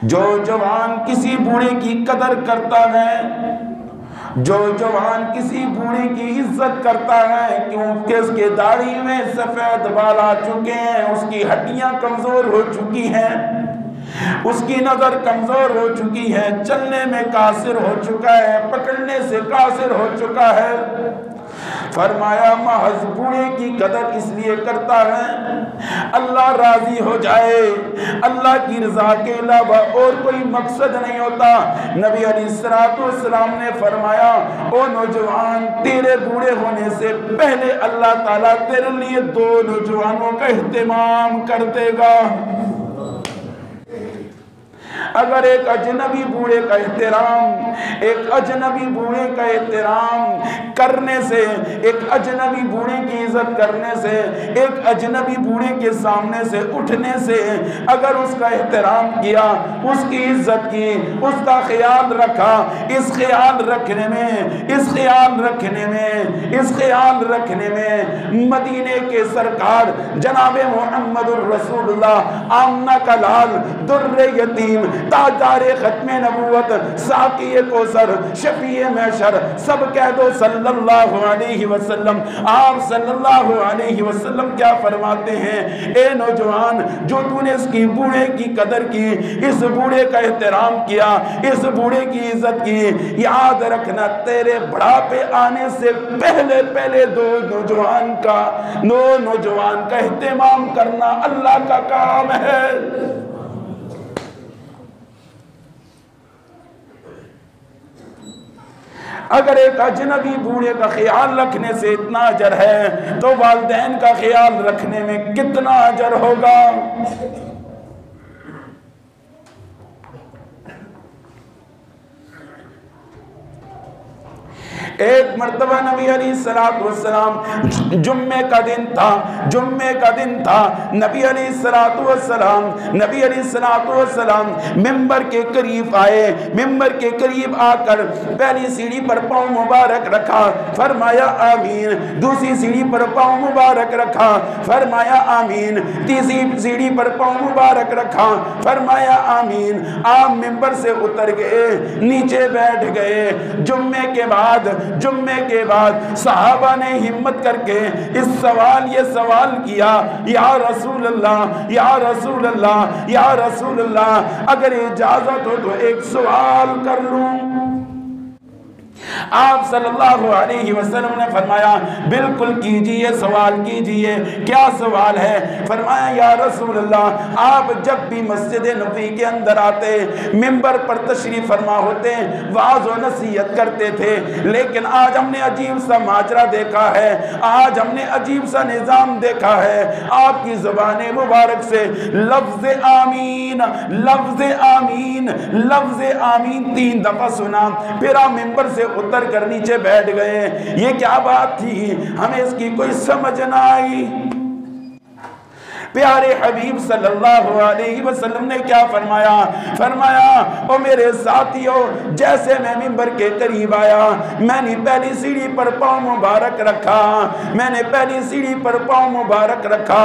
जो जवान किसी बूढ़े की कदर करता है, जो जवान किसी बूढ़े की इज्जत करता है, क्योंकि उसके दाढ़ी में सफेद बाल आ चुके हैं, उसकी हड्डियां कमजोर हो चुकी हैं, उसकी नजर कमजोर हो चुकी है, चलने में कासिर हो चुका है, पकड़ने से कासिर हो चुका है। फरमाया महज बूढ़े की कदर इसलिए करता है अल्लाह राजी हो जाए, अल्लाह की रजा के अलावा और कोई मकसद नहीं होता। नबी अलैहिस्सलाम ने फरमाया, ओ नौजवान, तेरे बूढ़े होने से पहले अल्लाह ताला तेरे लिए 2 नौजवानों का एहतमाम कर देगा। अगर एक अजनबी बूढ़े का एहतराम, एक अजनबी बूढ़े का एहतराम करने से, एक अजनबी बूढ़े की इज्जत करने से, एक अजनबी बूढ़े के सामने से उठने से अगर उसका एहतराम किया, उसकी इज्जत की, उसका ख्याल रखा, इस ख्याल रखने में, इस ख्याल रखने में, इस ख्याल रखने में मदीने के सरकार जनाबे मोहम्मदुर रसूलुल्लाह आमना का लाल, दुर्रे यतीम, ताजदारे खत्मे नबूवत, साक़िए कौसर, शफीए महशर, सब कह दो सल्लल्लाहु अलैहि वसल्लम। आप सल्लल्लाहु अलैहि वसल्लम क्या फरमाते हैं, ए नौजवान, जो तूने इसकी बूढ़े की कदर की, इस बूढ़े का एहतराम किया, इस बूढ़े की इज्जत की, याद रखना तेरे बुढ़ापे आने से पहले पहले 2 नौजवान का एहतमाम करना अल्लाह का काम है। अगर एक अजनबी बूढ़े का ख्याल रखने से इतना अजर है तो वालिदैन का ख्याल रखने में कितना अजर होगा। एक मर्तबा नबी अलैहिस्सलाम जुम्मे का दिन था, नबी अलैहिस्सलाम मिंबर के करीब आए, मिंबर के करीब आकर पहली सीढ़ी पर पांव मुबारक रखा, फरमाया आमीन, दूसरी सीढ़ी पर पांव मुबारक रखा, फरमाया आमीन, तीसरी सीढ़ी पर पांव मुबारक रखा, फरमाया आमीन। आप मिंबर से उतर गए, नीचे बैठ गए। जुम्मे के बाद सहाबा ने हिम्मत करके ये सवाल किया, या रसूल अल्लाह, या रसूल अल्लाह, या रसूल अल्लाह, अगर इजाजत हो तो एक सवाल कर लूं। आप सल्लल्लाहु अलैहि वसल्लम ने फरमाया, बिल्कुल कीजिए, सवाल कीजिए। क्या सवाल है? फरमाया, या रसूल अल्लाह, आप जब भी मस्जिद नबी के अंदर आते, मिंबर पर तशरीफ फरमा होते, वाज और नसीहत करते थे, लेकिन आज हमने अजीब सा माजरा देखा है, आज हमने अजीब सा निज़ाम देखा है। आपकी ज़ुबान मुबारक से लफ्ज़ आमीन, लफ्ज़ आमीन, लफ्ज़ आमीन 3 दफ़ा सुना, फिर आप मिंबर से उतर कर नीचे बैठ गए। ये क्या बात थी? हमें इसकी कोई समझ ना आई। प्यारे हबीब सल्लल्लाहु अलैहि वसल्लम ने क्या फरमाया? फरमाया, ओ मेरे साथियों, जैसे मैं मिंबर के करीब आया, मैंने पहली सीढ़ी पर पांव मुबारक रखा, मैंने पहली सीढ़ी पर पांव मुबारक रखा,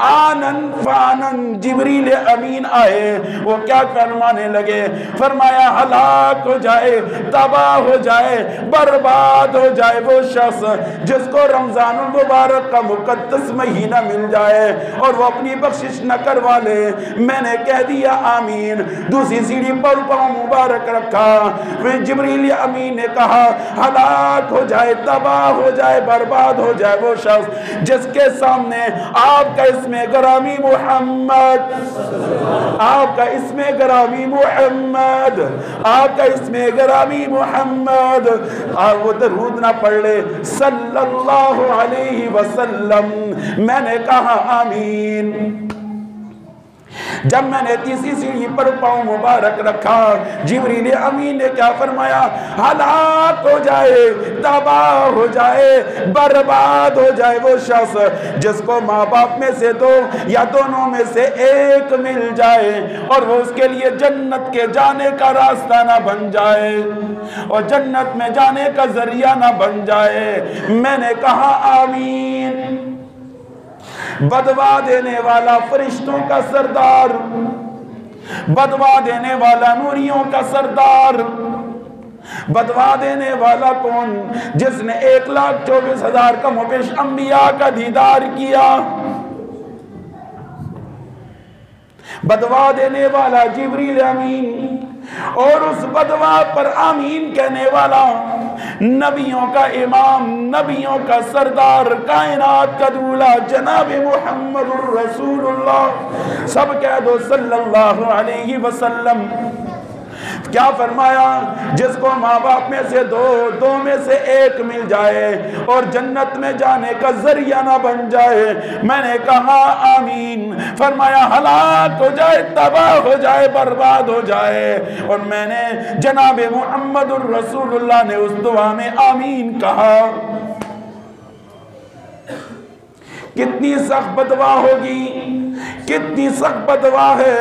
आनन फानन जिब्रील अमीन आए। वो क्या फरमाने लगे? फरमाया, हलाक हो जाए, तबाह हो जाए, बर्बाद हो जाए वो शख्स जिसको रमजानुल मुबारक का मुकद्दस महीना मिल जाए और वो अपनी बख्शिश न करवा ले। मैंने कह दिया आमीन, दूसरी सीढ़ी पर पांव मुबारक रखा, फिर जिब्रील अमीन ने कहा, हलाक हो जाए, तबाह हो जाए, बर्बाद हो जाए वो शख्स जिसके सामने आपका इसमें गरामी मोहम्मद, आपका इसमें गरामी मोहम्मद, आपका इसमें गरामी मोहम्मद, और वो दरूद ना पढ़ ले सल्लल्लाहु अलैहि वसल्लम। मैंने कहा आमीन। जब मैंने तीसरी सीढ़ी पर पांव मुबारक रखा, जिब्रील अमीन ने क्या फरमाया? हलाक हो जाए, तबाह हो जाए, बर्बाद हो जाए वो शख्स जिसको माँ बाप में से 2 या दोनों में से एक मिल जाए और वो उसके लिए जन्नत के जाने का रास्ता ना बन जाए और जन्नत में जाने का जरिया ना बन जाए। मैंने कहा आमीन। बदवा देने वाला फरिश्तों का सरदार, बदवा देने वाला नूरियों का सरदार, बदवा देने वाला कौन? जिसने 1,24,000 का मुबेश अंबिया का दीदार किया। बदवा देने वाला जिब्रील अमीन, और उस बदवा पर आमीन कहने वाला नबियों का इमाम, नबियों का सरदार, कायनात का दूल्हा जनाब मुहम्मदुर रसूलुल्लाह, सब कह दो सल्लल्लाहु अलैहि वसल्लम। क्या फरमाया? जिसको माँ बाप में से दो में से एक मिल जाए और जन्नत में जाने का जरिया ना बन जाए, मैंने कहा आमीन। फरमाया हलाक हो जाए, तबाह हो जाए, बर्बाद हो जाए। और मैंने जनाब मुहम्मदुर रसूलुल्लाह ने उस दुआ में आमीन कहा। कितनी सख्त बदवा होगी, कितनी सख्त बदवा है।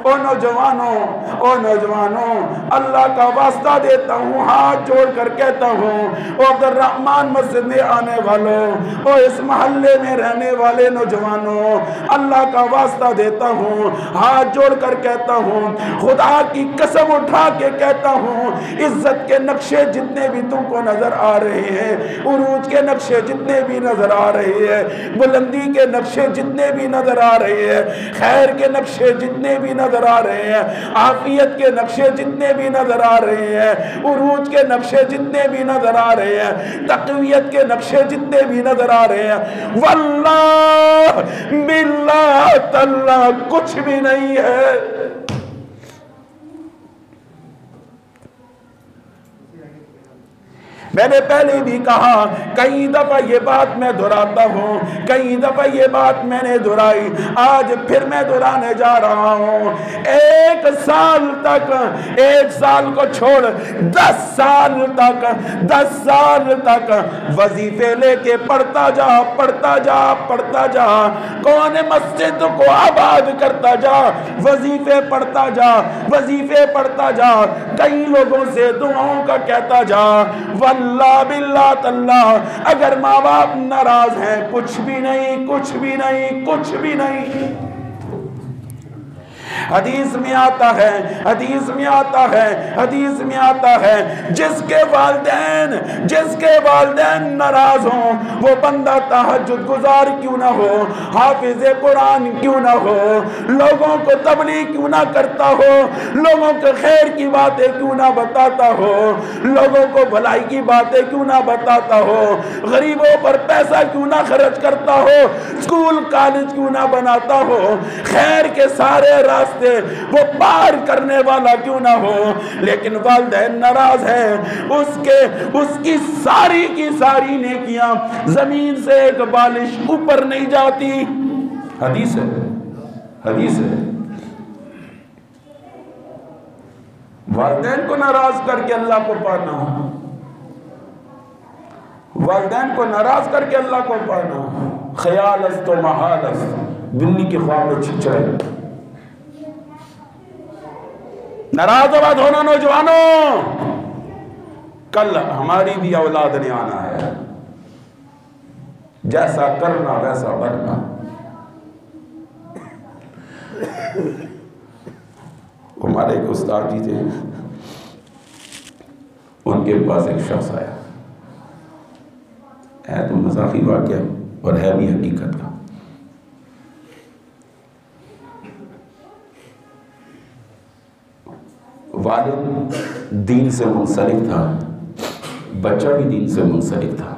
ओ नौजवानों, ओ नौजवानों, अल्लाह का वास्ता देता हूँ, हाथ जोड़ कर कहता हूँ, ओ अब्दुर्रहमान मस्जिद में आने वालों, ओ इस मोहल्ले में रहने वाले नौजवानों, अल्लाह का वास्ता देता हूँ, हाथ जोड़ कर कहता हूँ, खुदा की कसम उठा के कहता हूँ, इज्जत के नक्शे जितने भी तुमको नजर आ रहे हैं, उरूज के नक्शे जितने भी नजर आ रहे हैं, बुलंदी के नक्शे जितने भी नजर आ रहे हैं, खैर के नक्शे जितने भी नजर आ रहे हैं, आफियत के नक्शे जितने भी नजर आ रहे हैं, उरूज के नक्शे जितने भी नजर आ रहे हैं, तकवियत के नक्शे जितने भी नजर आ रहे हैं, वल्लाह बिल्लाह तल्लाह कुछ भी नहीं है। मैंने पहले भी कहा, कई दफा ये बात मैं दोहराता हूँ, कई दफा ये बात मैंने दोहराई, आज फिर मैं दोहराने जा रहा हूँ। 1 साल तक, 1 साल को छोड़ 10 साल तक, 10 साल तक वजीफे लेके पढ़ता जा, पढ़ता जा, पढ़ता जा, कौन मस्जिद को आबाद करता जा, वजीफे पढ़ता जा, वजीफे पढ़ता जा, कई लोगों से दुआओं का कहता जा। अल्लाह बिल्लाह तल्लाह, अगर माँ बाप नाराज हैं, कुछ भी नहीं, कुछ भी नहीं, कुछ भी नहीं। हदीस में आता है, हदीस में आता है, हदीस में आता है, जिसके वालिदैन नाराज हों, वो बंदा तहज्जुद गुजार क्यों ना हो, हाफिज़े कुरान क्यों ना हो, लोगों को तबलीग क्यों ना करता हो, लोगों को खैर की बातें क्यों ना बताता हो, लोगों को भलाई की बातें क्यों ना बताता हो, गरीबों पर पैसा क्यों ना खर्च करता हो, स्कूल कॉलेज क्यों ना बनाता हो, खैर के सारे रास्ते वो पार करने वाला क्यों ना हो, लेकिन वालिदैन नाराज है, उसकी सारी की सारी नेकियां जमीन से एक बालिश ऊपर नहीं जाती। हदीस है, हदीस है। वालिदैन को नाराज करके अल्लाह को पाना, वालिदैन को नाराज करके अल्लाह को पाना, ख्याल तो महाल बिल्ली के ख्वाब में छिचड़े। नाराज होना नौजवानों, कल हमारी भी औलाद ने आना है, जैसा करना वैसा बनना। हमारे एक उस्ताद जी थे, उनके पास एक शख्स आया, है तो मजाकी वाक़या और है भी हकीकत का। वालिद दीन से मुंसलिक था, बच्चा भी दीन से मुंसलिक था,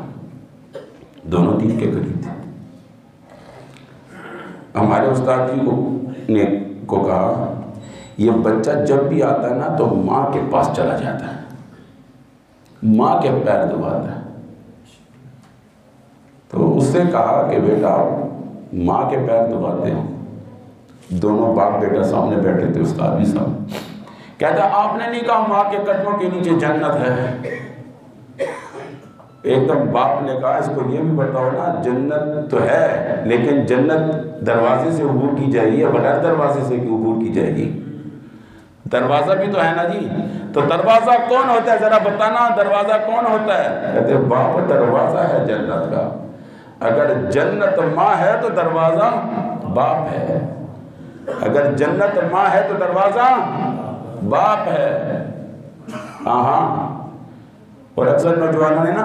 दोनों दीन के करीब थे। हमारे उस्ताद जी को कहा, ये बच्चा जब भी आता है ना तो माँ के पास चला जाता है, माँ के पैर दबाता है। तो उससे कहा कि बेटा माँ के पैर दबाते हो। दोनों बाप बेटा सामने बैठे थे, उस्ताद भी सामने। कहता आपने नहीं कहा माँ के कदमों के नीचे जन्नत है। एकदम बाप ने कहा इसको ये भी बताओ ना, जन्नत तो है लेकिन जन्नत दरवाजे से अबूर की जाएगी या बगैर दरवाजे से अबूर की जाएगी? दरवाजा भी तो है ना जी। तो दरवाजा कौन होता है, जरा बताना, दरवाजा कौन होता है? कहते बाप दरवाजा है जन्नत का। अगर जन्नत माँ है तो दरवाजा बाप है, अगर जन्नत माँ है तो दरवाजा बाप है। हाँ, और अक्सर नौजवानों ने ना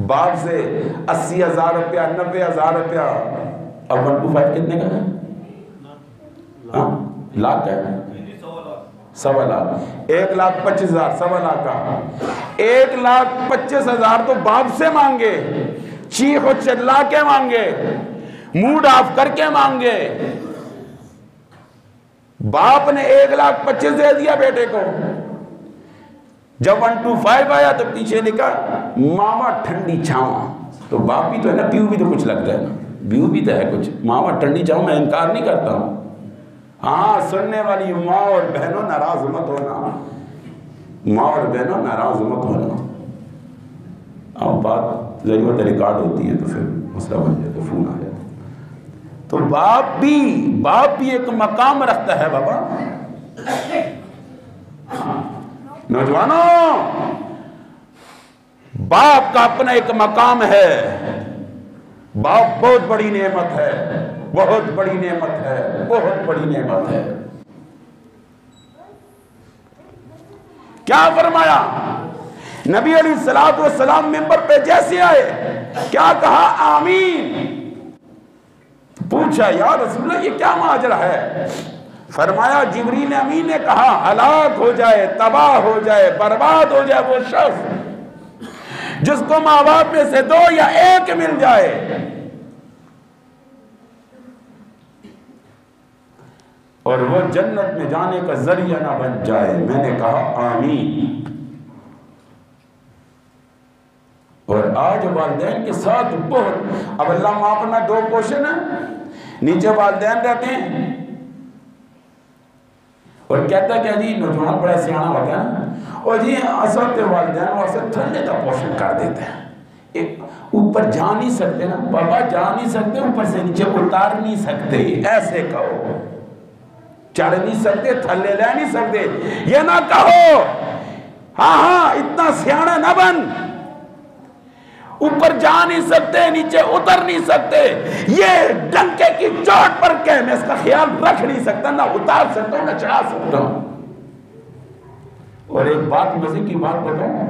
बाप से 80,000 रुपया, 90,000 रुपया, अब 1 to 5 कितने का है? हाँ लाख है, 1.25 लाख, 1,25,000, 1.25 लाख का 1,25,000 तो बाप से मांगे, चीख और चिल्ला के मांगे, मूड ऑफ करके मांगे। बाप ने 1,25,000 दे दिया बेटे को। जब 125 आया तो पीछे लिखा मामा ठंडी छावा। तो बाप भी तो है ना, पीऊ भी तो कुछ लगता है ना, व्यू भी तो है कुछ। मामा ठंडी छावा, मैं इनकार नहीं करता हूं। हाँ, सुनने वाली माँ और बहनों नाराज मत होना, माँ और बहनों नाराज मत होना। अब बात जरूरत रिकॉर्ड होती है तो फिर मसला बन जाता है, फोन आ जाता है। तो बाप भी एक मकाम रखता है बाबा। नौजवानों, बाप का अपना एक मकाम है। बाप बहुत बड़ी नेमत है, बहुत बड़ी नेमत है, बहुत बड़ी नेमत है। क्या फरमाया नबी अलैहिस्सलातु वस्सलाम मिंबर पे जैसे आए, क्या कहा? आमीन। पूछा या रसूलल्लाह ये क्या माजरा है? फरमाया जिब्रील अमीन ने कहा हलाक हो जाए, तबाह हो जाए, बर्बाद हो जाए वो शख्स जिसको माँ बाप में से 2 या 1 मिल जाए। और वो जन्नत में जाने का जरिया ना बन जाए। मैंने कहा आमीन। और आज वालिदैन के साथ बहुत, अब अल्लाह माफ करना, 2 क्वेश्चन है। नीचे वालिदैन रहते हैं और कहता क्या जी नौजवान बड़ा सियाना होता है, और जी असल के वालिदैन असल थल्ले का पोषण कर देते हैं। एक ऊपर जा नहीं सकते ना बाबा, जा नहीं सकते, ऊपर से नीचे उतार नहीं सकते, ऐसे कहो। चढ़ नहीं सकते, थल्ले ले नहीं सकते, ये ना कहो। हाँ, इतना सियाना ना बन। ऊपर जा नहीं सकते, नीचे उतर नहीं सकते, ये डंके की चोट पर कह मैं इसका ख्याल रख नहीं सकता, ना उतार सकता हूं ना चढ़ा सकता हूं। और एक बात, मजे की बात बताऊं,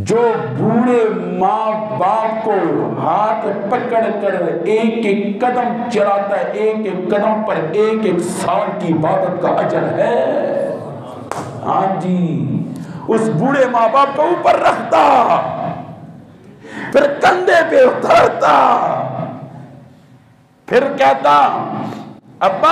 जो बूढ़े माँ बाप को हाथ पकड़ कर एक एक कदम चलाता है, एक एक कदम पर 1-1 साल की इबादत का अजर है। हाँ जी, उस बूढ़े माँ बाप को ऊपर रखता, फिर कंधे पे उतारता, फिर कहता अब्बा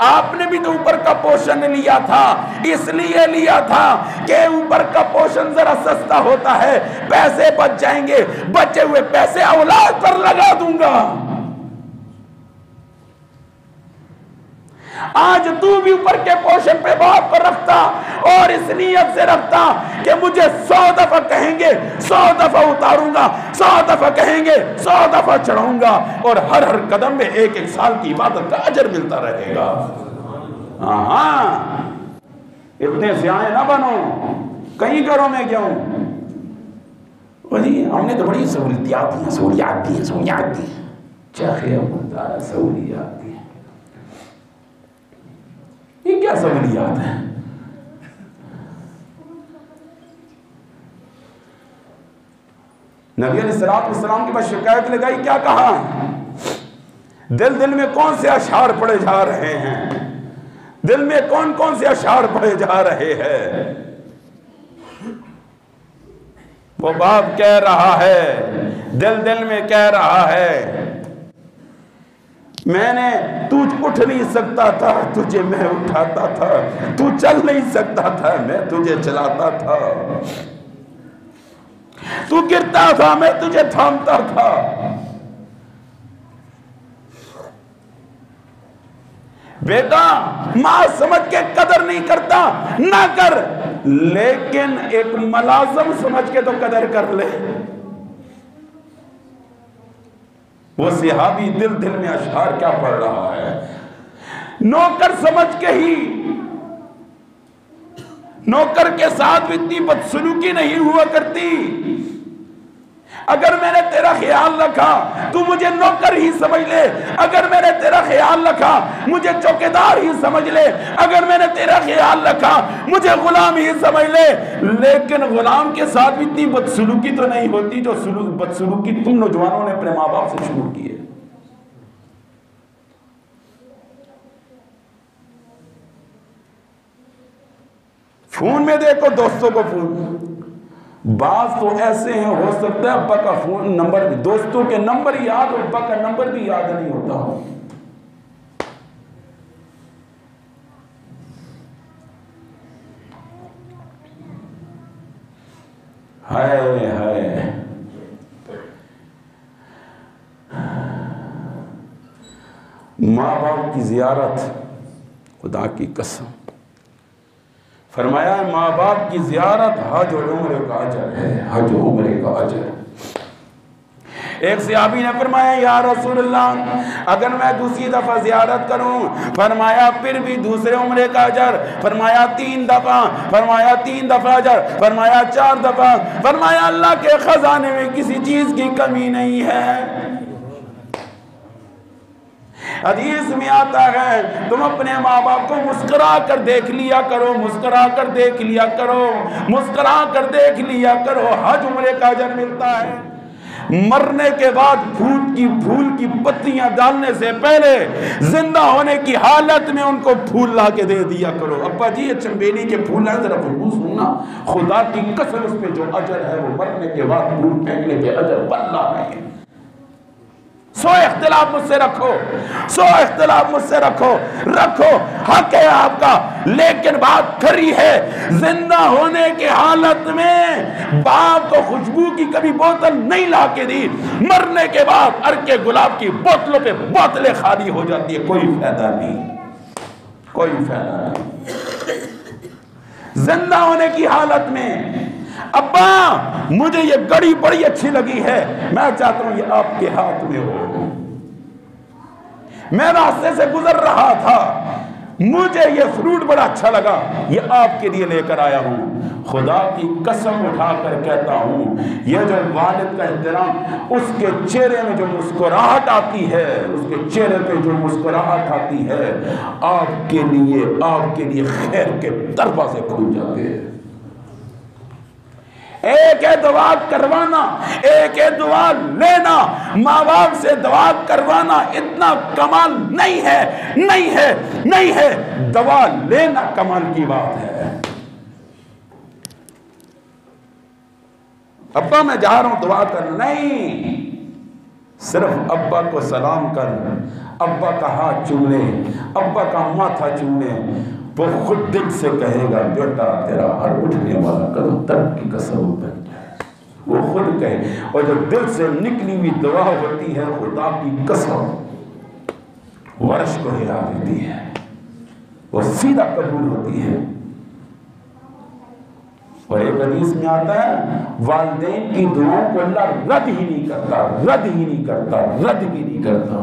आपने भी तो ऊपर का पोषण लिया था, इसलिए लिया था कि ऊपर का पोषण जरा सस्ता होता है, पैसे बच जाएंगे, बचे हुए पैसे औलाद पर लगा दूंगा। आज तू भी ऊपर के पोषण पे बाप को रखता और इस नियत से रखता कि मुझे 100 दफा कहेंगे 100 दफा उतारूंगा, 100 दफा कहेंगे 100 दफा चढ़ाऊंगा, और हर हर कदम में 1-1 साल की इबादत का अजर मिलता रहेगा। हाँ, इतने सियाने ना बनो। कई घरों में क्यों जी हमने तो बड़ी सहूलियात दी, सहूलियात दी, सहूलियात दी, सहूलियात दी। ये क्या सहूलियात है? नबी अलैहिस्सलाम के पास शिकायत लगाई, क्या कहा? दिल दिल में कौन से अशार पढ़े जा रहे हैं? दिल में कौन कौन से अशार पढ़े जा रहे हैं? वो बाप कह रहा है, दिल दिल में कह रहा है, मैंने तू उठ नहीं सकता था, तुझे मैं उठाता था, तू चल नहीं सकता था, मैं तुझे चलाता था, तू गिरता था, मैं तुझे थामता था। बेटा मां समझ के कदर नहीं करता, ना कर, लेकिन एक मुलाजिम समझ के तो कदर कर ले। वो सिहाबी दिल दिल में अशआर क्या पढ़ रहा है? नौकर समझ के ही, नौकर के साथ भी इतनी बदसलूकी नहीं हुआ करती। अगर मैंने तेरा ख्याल रखा तू मुझे नौकर ही समझ ले, अगर मैंने तेरा ख्याल रखा मुझे चौकीदार ही समझ ले, अगर मैंने तेरा ख्याल रखा मुझे गुलाम ही समझ ले। लेकिन गुलाम के साथ भी इतनी बदसलूकी तो नहीं होती जो बदसलूकी तुम नौजवानों ने अपने माँ बाप से शुरू की है। फोन में देखो दोस्तों को फोन, बात तो ऐसे हैं, हो सकता है अब्बा का फोन नंबर भी, दोस्तों के नंबर याद हो, अब्बा का नंबर भी याद नहीं होता। हाय हाय, माँ बाप की जियारत, खुदा की कसम फरमाया माँ बाप की जियारत हज और उम्रे का अजर है, हज और उम्रे का अजर। एक सहाबी ने फरमाया या रसूलल्लाह अगर मैं दूसरी दफा जियारत करूं, फरमाया फिर भी दूसरे उम्रे का अजर, फरमाया 3 दफा, फरमाया 3 दफा अजर, फरमाया 4 दफा, फरमाया अल्लाह के खजाने में किसी चीज की कमी नहीं है। हदीस में आता है तुम अपने माँ बाप को मुस्कुरा कर देख लिया करो, मुस्कुरा कर देख लिया करो, मुस्कुरा कर देख लिया करो, हज उम्रे का अजर मिलता है। मरने के बाद फूल की पत्तियां डालने से पहले जिंदा होने की हालत में उनको फूल ला के दे दिया करो। अब्बा जी ये चंबेली के फूल है, जरा खुशबू सुनना, खुदा की कसम उस पे जो अजर है वो मरने के बाद फूल फेंकने के अजर बल्ला नहीं है। 100 इख्तिलाफ मुझसे रखो, 100 इख्तिलाफ मुझसे रखो, हक है आपका, लेकिन बात खरी है जिंदा होने के हालत में बाप को खुशबू की कभी बोतल नहीं ला के दी, मरने के बाद अरके गुलाब की बोतलों पे बोतलें खाली हो जाती है, कोई फायदा नहीं, कोई फायदा नहीं। जिंदा होने की हालत में अब्बा मुझे ये घड़ी बड़ी अच्छी लगी है, मैं चाहता हूं ये आपके हाथ में हो, मैं रास्ते से गुजर रहा था, मुझे ये फ्रूट बड़ा अच्छा लगा, ये आपके लिए लेकर आया हूं। खुदा की कसम उठाकर कहता हूं ये जो वालिद का एहतराम, उसके चेहरे में जो मुस्कुराहट आती है, उसके चेहरे पे जो मुस्कुराहट आती है, आपके लिए खैर के दरवाजे खुल जाते हैं। एक है दुआ करवाना, एक है दुआ लेना, माँ बाप से दुआ करवाना इतना कमाल नहीं है, नहीं है, दुआ लेना कमाल की बात है। अब्बा मैं जा रहा हूं दुआ कर, नहीं, सिर्फ अब्बा को सलाम कर, अब्बा का हाथ चूमे, अब्बा का माथा चूमे, वो खुद दिल से कहेगा बेटा तेरा हर उठने वाला कदम तरक की कसम बन जाए, वो खुद कहे। और जो दिल से निकली हुई दुआ होती है खुदा की कसम वर्ष को हिला देती है, वो सीधा कबूल होती है। और एक हदीस में आता है वालिदैन की दुआओं को अल्लाह रद्द ही नहीं करता।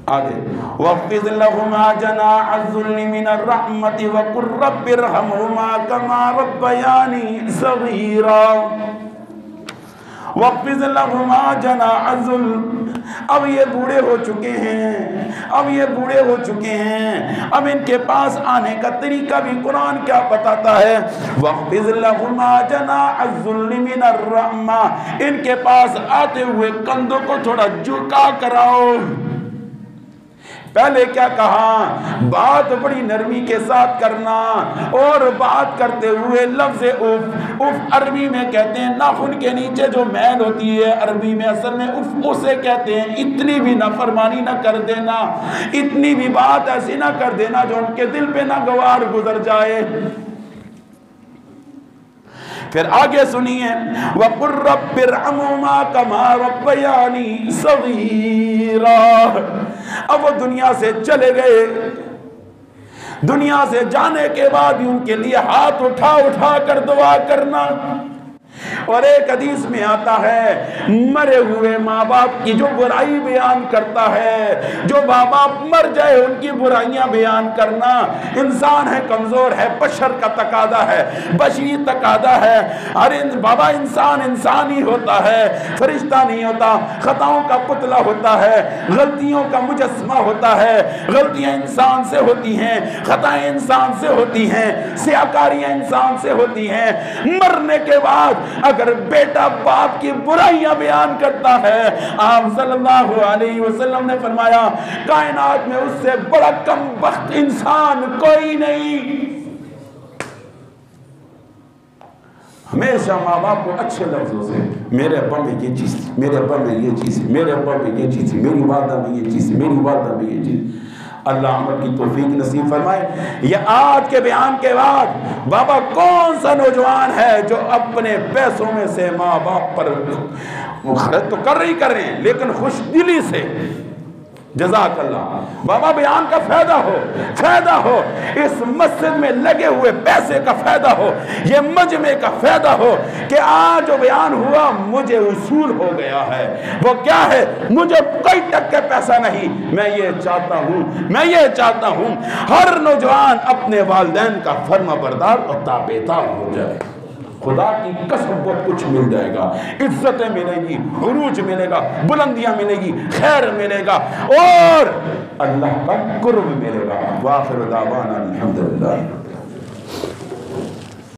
आगे वक़्फ़िज़ लहुमा जनाअज़-ज़ुल्लि मिनर रहमति वक़ुल रब्बिरहमहुमा कमा रब्बयानी सग़ीरा। वक़्फ़िज़ लहुमा जनाअज़-ज़ुल्ल, अब ये बूढ़े हो चुके हैं, अब इनके पास आने का तरीका भी कुरान क्या बताता है। वक़्फ़िज़ लहुमा जनाअज़-ज़ुल्लि मिनर रहमा, इनके पास आते हुए कंधों को थोड़ा झुका कराओ। पहले क्या कहा, बात बड़ी नरमी के साथ करना, और बात करते हुए लफ्ज़ उफ अरबी में कहते हैं नाखून के नीचे जो मैल होती है, अरबी में असल में उफ उसे कहते हैं। इतनी भी नाफरमानी ना कर देना, इतनी भी बात ऐसी ना कर देना जो उनके दिल पे ना गवार गुजर जाए। फिर आगे सुनिए वक़ुल रब्बिरहमहुमा कमा रब्बयानी सग़ीरा। अब वो दुनिया से चले गए, दुनिया से जाने के बाद भी उनके लिए हाथ उठा कर दुआ करना। और एक हदीस में आता है मरे हुए माँ बाप की जो बुराई बयान करता है, जो माँ बाप मर जाए उनकी बुराइयां बयान करना, इंसान है, कमजोर है, बशर का तकादा है, बशरी तकादा है। अरे बाबा इंसान ही होता है, फरिश्ता नहीं होता, खताओं का पुतला होता है, गलतियों का मुजस्मा होता है, गलतियां इंसान से होती हैं, खताएं इंसान से होती हैं, सियाकारियां इंसान से होती हैं। मरने के बाद अगर बेटा बाप की बुराइयां बयान करता है, आप सल्लल्लाहु अलैहि वसल्लम ने फरमाया कायनात में उससे बड़ा कमबख्त इंसान कोई नहीं। हमेशा माँ बाप को अच्छे लफ्जों से, मेरे अब्बा में ये चीज़ थी, मेरे अब्बा में ये चीज़ थी, मेरे अब्बा में ये चीज़ थी, मेरी वालदा में ये चीज़ थी, मेरी वालदा में ये चीज़। अल्लाह अमल की तौफीक नसीब फरमाए। ये आज के बयान के बाद बाबा कौन सा नौजवान है जो अपने पैसों में से माँ बाप पर खर्च तो कर रहे हैं लेकिन खुश दिली से, जज़ाकल्लाह बाबा, बयान का फायदा हो, इस मस्जिद में लगे हुए पैसे का फायदा हो, ये मजमे का फायदा हो कि आज जो बयान हुआ मुझे उसूल हो गया है। वो क्या है? मुझे कोई टक्के पैसा नहीं। मैं ये चाहता हूँ हर नौजवान अपने वालिदैन का फर्माबरदार और ताबेदार हो जाए। खुदा की कसम बहुत कुछ मिल जाएगा, इज्जतें मिलेगी, उरूज मिलेगा, बुलंदियां मिलेगी, खैर मिलेगा और अल्लाह का कुर्ब मिलेगा। वाखिर दावाना अल्हम्दुलिल्लाह।